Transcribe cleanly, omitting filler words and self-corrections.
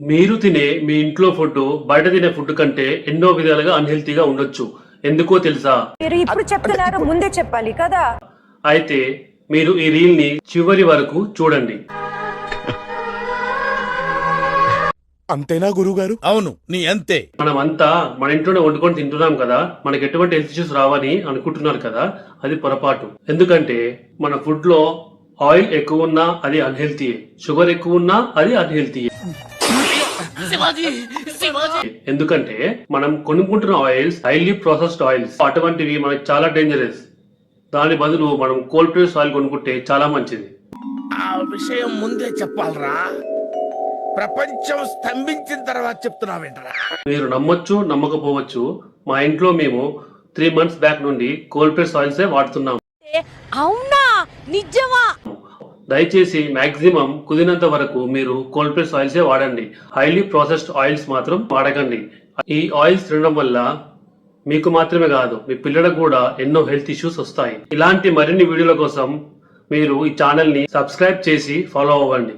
మీరు తినే మీ ఇంట్లో ఫుడ్ బయట తినే ఫుడ్ కంటే ఎన్నో విధాలుగా అన్హెల్తీగా ఉండొచ్చు. ఎందుకో తెలుసా? మీరు ఇప్పుడు చెప్తున్నారు, ముందే చెప్పాలి కదా. అయితే మీరు ఈ రీల్ ని చివరి వరకు చూడండి. అంతేనా గురుగారు? అవును, నీ అంతే. మనమంతా మన ఇంట్లోనే వండుకొని తింటున్నాం కదా, మనకి ఎటువంటి హెల్త్ ఇష్యూస్ రావని అనుకుంటున్నారు కదా, అది పొరపాటు. ఎందుకంటే మన ఫుడ్ లో ఆయిల్ ఎక్కువ ఉన్నా అది అన్హెల్తీ, షుగర్ ఎక్కువ ఉన్నా అది అన్హెల్తీ. ఎందుకంటే మనం కొనుక్కుంటున్న ఆయిల్స్ హైలీ ప్రాసెస్డ్ ఆయిల్స్, అటువంటివి మనకి చాలా డేంజరస్. దాని బదులు మనం కోల్డ్ ప్రెస్ ఆయిల్ కొనుక్కుంటే చాలా మంచిది. ఆ విషయం ముందే చెప్పాలరా, ప్రపంచం స్తంభించిన తర్వాత చెప్తున్నావేంట్రా? మీరు నమ్మొచ్చు నమ్మకపోవచ్చు, మా ఇంట్లో మేము 3 months బ్యాక్ నుండి కోల్డ్ ప్రెస్ ఆయిల్సే వాడుతున్నాం. అవునా, నిజమా? దయచేసి మాక్సిమం కుదిరినంత వరకు మీరు కోల్డ్ ప్రెస్ ఆయిల్సే వాడండి. హైలీ ప్రాసెస్డ్ ఆయిల్స్ మాత్రం వాడకండి. ఈ ఆయిల్స్ తినడం వల్ల మీకు మాత్రమే కాదు, మీ పిల్లలకు కూడా ఎన్నో హెల్త్ ఇష్యూస్ వస్తాయి. ఇలాంటి మరిన్ని వీడియోల కోసం మీరు ఈ ఛానల్ ని సబ్స్క్రైబ్ చేసి ఫాలో అవ్వండి.